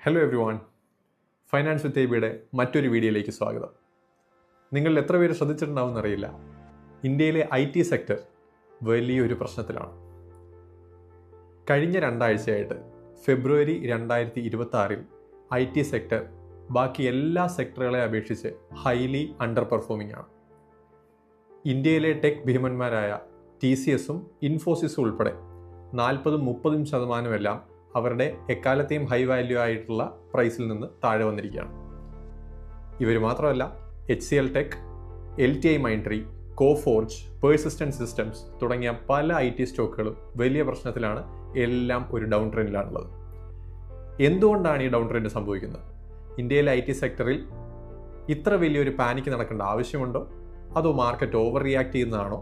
Hello every one, finance വിത്ത് എബിയുടെ മറ്റൊരു വീഡിയോയിലേക്ക് സ്വാഗതം. നിങ്ങൾ എത്ര പേര് ശ്രദ്ധിച്ചിട്ടുണ്ടാവുമെന്ന് അറിയില്ല, ഇന്ത്യയിലെ IT സെക്ടർ വലിയൊരു പ്രശ്നത്തിലാണ്. കഴിഞ്ഞ രണ്ടാഴ്ചയായിട്ട് ഫെബ്രുവരി 2026 IT സെക്ടർ ബാക്കി എല്ലാ സെക്ടറുകളെ അപേക്ഷിച്ച് ഹൈലി അണ്ടർ പെർഫോമിംഗ് ആണ്. ഇന്ത്യയിലെ ടെക് ഭീമന്മാരായ TCSഉം ഇൻഫോസിസും ഉൾപ്പെടെ 40-30% അവരുടെ എക്കാലത്തെയും ഹൈ വാല്യൂ ആയിട്ടുള്ള പ്രൈസിൽ നിന്ന് താഴെ വന്നിരിക്കുകയാണ്. ഇവർ മാത്രമല്ല, HCL Tech, LTI Mindtree, Coforge, Persistent Systems തുടങ്ങിയ പല IT സ്റ്റോക്കുകളും വലിയ പ്രശ്നത്തിലാണ്. എല്ലാം ഒരു ഡൗൺ ട്രെൻഡിലാണുള്ളത്. എന്തുകൊണ്ടാണ് ഈ ഡൗൺ ട്രെൻഡ് സംഭവിക്കുന്നത്? ഇന്ത്യയിലെ IT സെക്ടറിൽ ഇത്ര വലിയൊരു പാനിക്ക് നടക്കേണ്ട ആവശ്യമുണ്ടോ? അതോ മാർക്കറ്റ് ഓവർ റിയാക്ട് ചെയ്യുന്നതാണോ?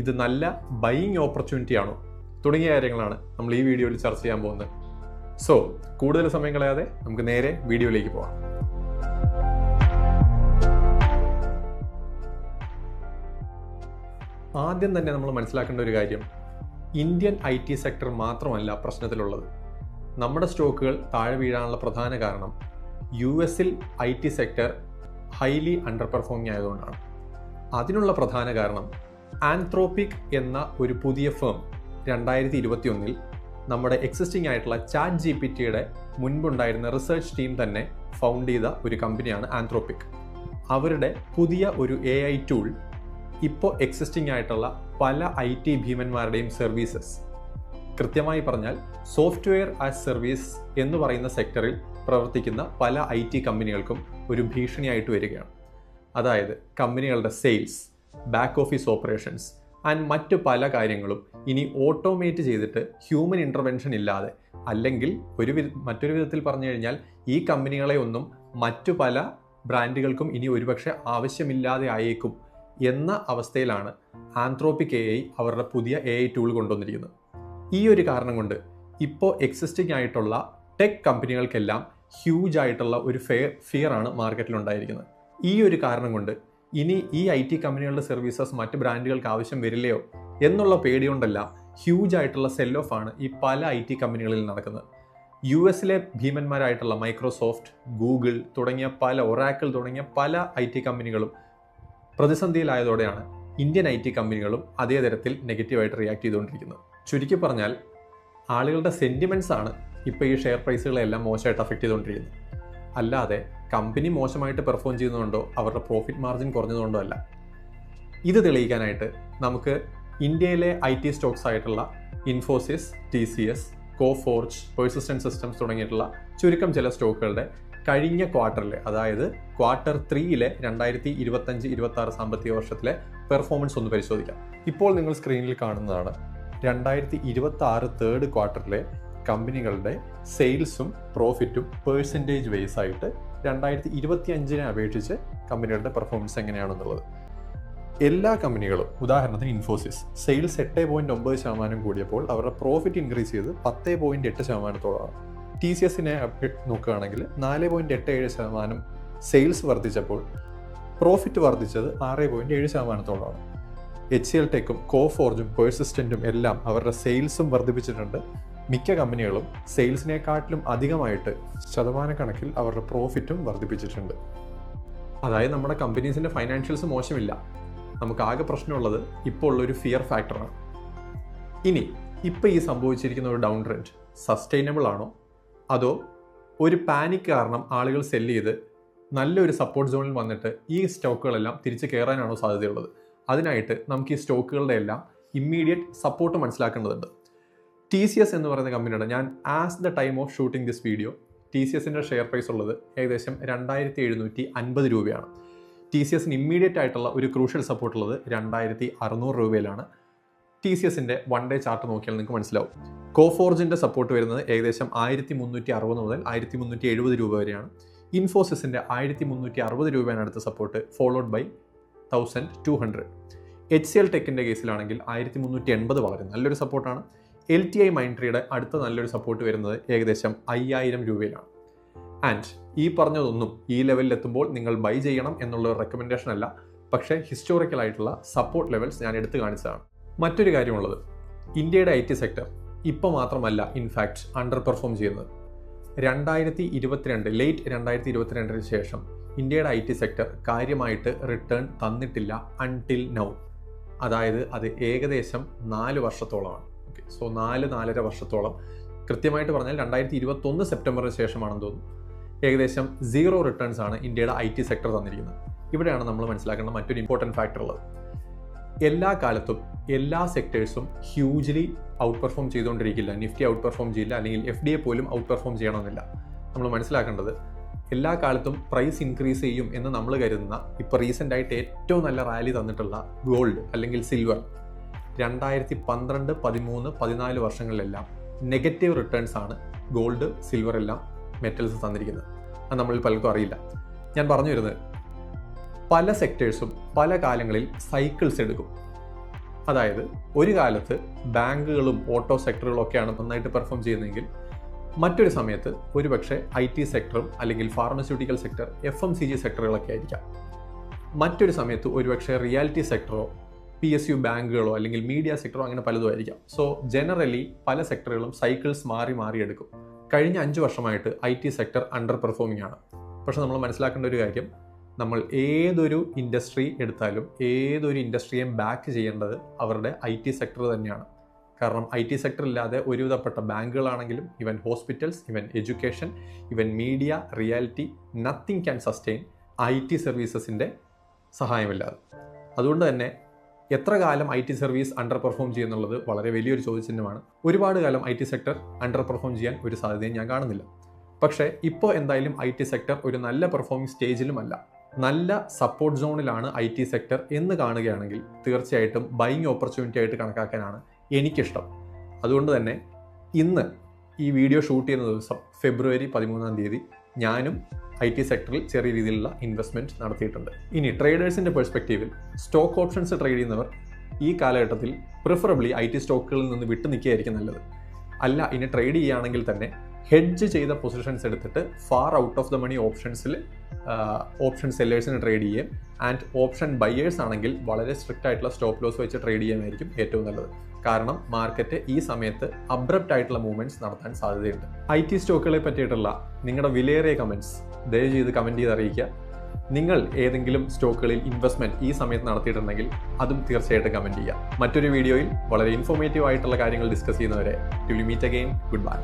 ഇത് നല്ല ബൈയിങ് ഓപ്പർച്യൂണിറ്റി ആണോ? തുടങ്ങിയ കാര്യങ്ങളാണ് നമ്മൾ ഈ വീഡിയോയിൽ ചർച്ച ചെയ്യാൻ പോകുന്നത്. സോ കൂടുതൽ സമയം കളയാതെ നമുക്ക് നേരെ വീഡിയോയിലേക്ക് പോകാം. ആദ്യം തന്നെ നമ്മൾ മനസ്സിലാക്കേണ്ട ഒരു കാര്യം, ഇന്ത്യൻ IT സെക്ടർ മാത്രമല്ല പ്രശ്നത്തിലുള്ളത്. നമ്മുടെ സ്റ്റോക്കുകൾ താഴെ വീഴാനുള്ള പ്രധാന കാരണം US-ൽ IT sector highly under performing ആയതുകൊണ്ടാണ്. അതിനുള്ള പ്രധാന കാരണം ആന്ത്രോപിക് എന്ന ഒരു പുതിയ ഫേം 2021 നമ്മുടെ എക്സിസ്റ്റിംഗ് ആയിട്ടുള്ള ChatGPTയുടെ മുൻപുണ്ടായിരുന്ന റിസർച്ച് ടീം തന്നെ ഫൗണ്ട് ചെയ്ത ഒരു കമ്പനിയാണ് ആന്ത്രോപിക്. അവരുടെ പുതിയ ഒരു AI ടൂൾ ഇപ്പോൾ എക്സിസ്റ്റിംഗ് ആയിട്ടുള്ള പല IT ഭീമന്മാരുടെയും സർവീസസ്, കൃത്യമായി പറഞ്ഞാൽ സോഫ്റ്റ്വെയർ ആസ് സർവീസ് എന്ന് പറയുന്ന സെക്ടറിൽ പ്രവർത്തിക്കുന്ന പല IT കമ്പനികൾക്കും ഒരു ഭീഷണിയായിട്ട് വരികയാണ്. അതായത് കമ്പനികളുടെ sales, back office operations and മറ്റു പല കാര്യങ്ങളും ഇനി ഓട്ടോമേറ്റ് ചെയ്തിട്ട് ഹ്യൂമൻ ഇൻ്റർവെൻഷൻ ഇല്ലാതെ, അല്ലെങ്കിൽ മറ്റൊരു വിധത്തിൽ പറഞ്ഞു കഴിഞ്ഞാൽ ഈ കമ്പനികളെ ഒന്നും മറ്റു പല ബ്രാൻഡുകൾക്കും ഇനി ഒരുപക്ഷെ ആവശ്യമില്ലാതെ ആയേക്കും എന്ന അവസ്ഥയിലാണ് ആന്ത്രോപിക് AI അവരുടെ പുതിയ AI ടൂൾ കൊണ്ടുവന്നിരിക്കുന്നത്. ഈ ഒരു കാരണം കൊണ്ട് ഇപ്പോൾ എക്സിസ്റ്റിംഗ് ആയിട്ടുള്ള ടെക് കമ്പനികൾക്കെല്ലാം ഹ്യൂജ് ആയിട്ടുള്ള ഒരു ഫിയറാണ് മാർക്കറ്റിൽ ഉണ്ടായിരിക്കുന്നത്. ഈ ഒരു കാരണം കൊണ്ട് ഇനി ഈ IT കമ്പനികളുടെ സർവീസസ് മറ്റ് ബ്രാൻഡുകൾക്ക് ആവശ്യം വരില്ലയോ എന്നുള്ള പേടി കൊണ്ടെല്ലാം ഹ്യൂജ് ആയിട്ടുള്ള സെൽ ഓഫ് ആണ് ഈ പല IT കമ്പനികളിൽ നടക്കുന്നത്. US-ലെ ഭീമന്മാരായിട്ടുള്ള മൈക്രോസോഫ്റ്റ്, ഗൂഗിൾ തുടങ്ങിയ ഒറാക്കിൾ തുടങ്ങിയ പല IT കമ്പനികളും പ്രതിസന്ധിയിലായതോടെയാണ് ഇന്ത്യൻ IT കമ്പനികളും അതേ തരത്തിൽ നെഗറ്റീവായിട്ട് റിയാക്ട് ചെയ്തുകൊണ്ടിരിക്കുന്നത്. ചുരുക്കി പറഞ്ഞാൽ ആളുകളുടെ സെൻറ്റിമെൻറ്റ്സ് ആണ് ഇപ്പോൾ ഈ ഷെയർ പ്രൈസുകളെല്ലാം മോശമായിട്ട് അഫക്റ്റ് ചെയ്തുകൊണ്ടിരിക്കുന്നത്. അല്ലാതെ കമ്പനി മോശമായിട്ട് പെർഫോം ചെയ്യുന്നതുകൊണ്ടോ അവരുടെ പ്രോഫിറ്റ് മാർജിൻ കുറഞ്ഞതുകൊണ്ടോ അല്ല. ഇത് തെളിയിക്കാനായിട്ട് നമുക്ക് ഇന്ത്യയിലെ IT സ്റ്റോക്സ് ആയിട്ടുള്ള Infosys, TCS, Coforge, persistent systems തുടങ്ങിയിട്ടുള്ള ചുരുക്കം ചില സ്റ്റോക്കുകളുടെ കഴിഞ്ഞ ക്വാർട്ടറിലെ, അതായത് Q3 2025-26 സാമ്പത്തിക വർഷത്തിലെ പെർഫോമൻസ് ഒന്ന് പരിശോധിക്കാം. ഇപ്പോൾ നിങ്ങൾ സ്ക്രീനിൽ കാണുന്നതാണ് 2026 തേർഡ് ക്വാർട്ടറിലെ കമ്പനികളുടെ സെയിൽസും പ്രോഫിറ്റും പേഴ്സൻറ്റേജ് വൈസ് ആയിട്ട് 2025 അപേക്ഷിച്ച് കമ്പനികളുടെ പെർഫോമൻസ് എങ്ങനെയാണെന്നുള്ളത്. എല്ലാ കമ്പനികളും, ഉദാഹരണത്തിന് ഇൻഫോസിസ് സെയിൽസ് 8.9% കൂടിയപ്പോൾ അവരുടെ പ്രോഫിറ്റ് ഇൻക്രീസ് ചെയ്ത് 10.8%. TCSനെ നോക്കുകയാണെങ്കിൽ 4.87% സെയിൽസ് വർദ്ധിച്ചപ്പോൾ പ്രോഫിറ്റ് വർദ്ധിച്ചത് 6.7%. HCL Techും കോഫോർജും പേഴ്സിസ്റ്റൻറ്റും എല്ലാം അവരുടെ സെയിൽസും വർദ്ധിപ്പിച്ചിട്ടുണ്ട്. മിക്ക കമ്പനികളും സെയിൽസിനെക്കാട്ടിലും അധികമായിട്ട് ശതമാനക്കണക്കിൽ അവരുടെ പ്രോഫിറ്റും വർദ്ധിപ്പിച്ചിട്ടുണ്ട്. അതായത് നമ്മുടെ കമ്പനീസിൻ്റെ ഫൈനാൻഷ്യൽസ് മോശമില്ല. നമുക്ക് ആകെ പ്രശ്നമുള്ളത് ഇപ്പോൾ ഉള്ളൊരു ഫിയർ ഫാക്ടറാണ്. ഇനി ഇപ്പോൾ ഈ സംഭവിച്ചിരിക്കുന്ന ഒരു ഡൗൺ ട്രെൻഡ് സസ്റ്റൈനബിൾ ആണോ, അതോ ഒരു പാനിക് കാരണം ആളുകൾ സെല്ല് ചെയ്ത് നല്ലൊരു സപ്പോർട്ട് സോണിൽ വന്നിട്ട് ഈ സ്റ്റോക്കുകളെല്ലാം തിരിച്ച് കയറാനാണോ സാധ്യതയുള്ളത്? അതിനായിട്ട് നമുക്ക് ഈ സ്റ്റോക്കുകളുടെ എല്ലാം ഇമ്മീഡിയറ്റ് സപ്പോർട്ട് മനസ്സിലാക്കേണ്ടതുണ്ട്. TCS എന്ന് പറയുന്ന കമ്പനിയുടെ, ഞാൻ as the time of shooting this video TCSൻ്റെ ഷെയർ പ്രൈസ് ഉള്ളത് ഏകദേശം 2750 രൂപയാണ്. TCSന് ഇമ്മീഡിയറ്റ് ആയിട്ടുള്ള ഒരു ക്രൂഷ്യൽ സപ്പോർട്ട് ഉള്ളത് 2600 രൂപയിലാണ്. TCSൻ്റെ 1 ഡേ ചാർട്ട് നോക്കിയാൽ നിങ്ങൾക്ക് മനസ്സിലാവും. കോഫോർജിൻ്റെ സപ്പോർട്ട് വരുന്നത് ഏകദേശം 1360 മുതൽ 1370 രൂപ വരെയാണ്. ഇൻഫോസിസിൻ്റെ 1360 രൂപയാണ് അടുത്ത സപ്പോർട്ട്, ഫോളോഡ് ബൈ 1200. HCL Techിൻ്റെ കേസിലാണെങ്കിൽ 1380 വളരെ നല്ലൊരു സപ്പോർട്ടാണ്. LTI Mindtreeയുടെ അടുത്ത നല്ലൊരു സപ്പോർട്ട് വരുന്നത് ഏകദേശം 5000 രൂപയിലാണ്. ആൻഡ് ഈ പറഞ്ഞതൊന്നും ഈ ലെവലിൽ എത്തുമ്പോൾ നിങ്ങൾ ബൈ ചെയ്യണം എന്നുള്ള റെക്കമെൻഡേഷൻ അല്ല, പക്ഷേ ഹിസ്റ്റോറിക്കൽ ആയിട്ടുള്ള സപ്പോർട്ട് ലെവൽസ് ഞാൻ എടുത്തു കാണിച്ചതാണ്. മറ്റൊരു കാര്യമുള്ളത്, ഇന്ത്യയുടെ IT സെക്ടർ ഇപ്പോൾ മാത്രമല്ല ഇൻഫാക്റ്റ് അണ്ടർ പെർഫോം ചെയ്യുന്നത്. ലേറ്റ് 2022 ശേഷം ഇന്ത്യയുടെ IT സെക്ടർ കാര്യമായിട്ട് റിട്ടേൺ തന്നിട്ടില്ല അൺടിൽ നൗ. അതായത് അത് ഏകദേശം 4 വർഷത്തോളമാണ്. സോ 4-4.5 വർഷത്തോളം, കൃത്യമായിട്ട് പറഞ്ഞാൽ 2021 സെപ്റ്റംബറിന് ശേഷമാണെന്ന് തോന്നുന്നു, ഏകദേശം 0 റിട്ടേൺസ് ആണ് ഇന്ത്യയുടെ IT സെക്ടർ തന്നിരിക്കുന്നത്. ഇവിടെയാണ് നമ്മൾ മനസ്സിലാക്കേണ്ട മറ്റൊരു ഇമ്പോർട്ടൻറ്റ് ഫാക്ടർ ഉള്ളത്. എല്ലാ കാലത്തും എല്ലാ സെക്ടേഴ്സും ഹ്യൂജ്ലി ഔട്ട് പെർഫോം ചെയ്തുകൊണ്ടിരിക്കില്ല. നിഫ്റ്റി ഔട്ട് പെർഫോം ചെയ്യില്ല, അല്ലെങ്കിൽ FDA പോലും ഔട്ട് പെർഫോം ചെയ്യണമെന്നില്ല. നമ്മൾ മനസ്സിലാക്കേണ്ടത് എല്ലാ കാലത്തും പ്രൈസ് ഇൻക്രീസ് ചെയ്യും എന്ന് നമ്മൾ കരുതുന്ന, ഇപ്പോൾ റീസെൻ്റായിട്ട് ഏറ്റവും നല്ല റാലി തന്നിട്ടുള്ള ഗോൾഡ് അല്ലെങ്കിൽ സിൽവർ 2012, 13, 14 വർഷങ്ങളിലെല്ലാം നെഗറ്റീവ് റിട്ടേൺസ് ആണ് ഗോൾഡ്, സിൽവർ എല്ലാം മെറ്റൽസ് തന്നിരിക്കുന്നത്. അത് നമ്മളിൽ പലർക്കും അറിയില്ല. ഞാൻ പറഞ്ഞു വരുന്നത്, പല സെക്ടേഴ്സും പല കാലങ്ങളിൽ സൈക്കിൾസ് എടുക്കും. അതായത് ഒരു കാലത്ത് ബാങ്കുകളും ഓട്ടോ സെക്ടറുകളും ഒക്കെയാണ് നന്നായിട്ട് പെർഫോം ചെയ്യുന്നതെങ്കിൽ മറ്റൊരു സമയത്ത് ഒരുപക്ഷെ IT സെക്ടറും അല്ലെങ്കിൽ ഫാർമസ്യൂട്ടിക്കൽ സെക്ടർ, FMCG സെക്ടറുകളൊക്കെ ആയിരിക്കാം. മറ്റൊരു സമയത്ത് ഒരുപക്ഷെ റിയാലിറ്റി സെക്ടറോ PSU ബാങ്കുകളോ അല്ലെങ്കിൽ മീഡിയ സെക്ടറോ അങ്ങനെ പലതും ആയിരിക്കാം. സോ ജനറലി പല സെക്ടറുകളും സൈക്കിൾസ് മാറി എടുക്കും. കഴിഞ്ഞ 5 വർഷമായിട്ട് IT സെക്ടർ അണ്ടർ പെർഫോമിംഗ് ആണ്. പക്ഷെ നമ്മൾ മനസ്സിലാക്കേണ്ട ഒരു കാര്യം, നമ്മൾ ഏതൊരു ഇൻഡസ്ട്രി എടുത്താലും ഏതൊരു ഇൻഡസ്ട്രിയെയും ബാക്ക് ചെയ്യേണ്ടത് അവരുടെ IT സെക്ടർ തന്നെയാണ്. കാരണം IT സെക്ടർ ഇല്ലാതെ ഒരുവിധപ്പെട്ട ബാങ്കുകളാണെങ്കിലും, ഇവൻ ഹോസ്പിറ്റൽസ്, ഇവൻ എഡ്യൂക്കേഷൻ, ഇവൻ media, reality, nothing can sustain IT സർവീസസിൻ്റെ സഹായമില്ലാതെ. അതുകൊണ്ട് തന്നെ എത്ര കാലം IT സർവീസ് അണ്ടർ പെർഫോം ചെയ്യുന്നുള്ളത് വളരെ വലിയൊരു ചോദ്യചിഹ്നമാണ്. ഒരുപാട് കാലം IT സെക്ടർ അണ്ടർ പെർഫോം ചെയ്യാൻ ഒരു സാധ്യതയും ഞാൻ കാണുന്നില്ല. പക്ഷേ ഇപ്പോൾ എന്തായാലും IT സെക്ടർ ഒരു നല്ല പെർഫോമിംഗ് സ്റ്റേജിലുമല്ല, നല്ല സപ്പോർട്ട് സോണിലാണ് IT സെക്ടർ എന്ന് കാണുകയാണെങ്കിൽ തീർച്ചയായിട്ടും ബൈയിങ് ഓപ്പർച്യൂണിറ്റി ആയിട്ട് കണക്കാക്കാനാണ് എനിക്കിഷ്ടം. അതുകൊണ്ട് തന്നെ ഇന്ന് ഈ വീഡിയോ ഷൂട്ട് ചെയ്യുന്ന ദിവസം ഫെബ്രുവരി 13 ഞാനും IT സെക്ടറിൽ ചെറിയ രീതിയിലുള്ള ഇൻവെസ്റ്റ്മെൻറ്റ് നടത്തിയിട്ടുണ്ട്. ഇനി ട്രേഡേഴ്സിൻ്റെ പെർസ്പെക്റ്റീവിൽ സ്റ്റോക്ക് ഓപ്ഷൻസ് ട്രേഡ് ചെയ്യുന്നവർ ഈ കാലഘട്ടത്തിൽ പ്രിഫറബിളി IT സ്റ്റോക്കുകളിൽ നിന്ന് വിട്ടു നിൽക്കുകയായിരിക്കും നല്ലത്. അല്ല, ഇനി ട്രേഡ് ചെയ്യുകയാണെങ്കിൽ തന്നെ ഹെഡ്ജ് ചെയ്ത പൊസിഷൻസ് എടുത്തിട്ട് far out of the money ഓപ്ഷൻസിൽ ഓപ്ഷൻ സെല്ലേഴ്സിന് ട്രേഡ് ചെയ്യും. ആൻഡ് ഓപ്ഷൻ ബയേഴ്സ് ആണെങ്കിൽ വളരെ സ്ട്രിക്റ്റ് ആയിട്ടുള്ള സ്റ്റോപ്പ് ലോസ് വെച്ച് ട്രേഡ് ചെയ്യാനായിരിക്കും ഏറ്റവും നല്ലത്. കാരണം മാർക്കറ്റ് ഈ സമയത്ത് അബ്രപ്റ്റ് ആയിട്ടുള്ള മൂവ്മെൻറ്റ്സ് നടത്താൻ സാധ്യതയുണ്ട്. IT സ്റ്റോക്കുകളെ പറ്റിയിട്ടുള്ള നിങ്ങളുടെ വിലയേറിയ കമൻറ്റ്സ് ദയവ് ചെയ്ത് കമൻറ്റ് ചെയ്ത് അറിയിക്കുക. നിങ്ങൾ ഏതെങ്കിലും സ്റ്റോക്കുകളിൽ ഇൻവെസ്റ്റ്മെൻറ്റ് ഈ സമയത്ത് നടത്തിയിട്ടുണ്ടെങ്കിൽ അതും തീർച്ചയായിട്ടും കമൻറ്റ് ചെയ്യുക. മറ്റൊരു വീഡിയോയിൽ വളരെ ഇൻഫോർമേറ്റീവ് ആയിട്ടുള്ള കാര്യങ്ങൾ ഡിസ്കസ് ചെയ്യുന്നവരെ till we meet again, good by.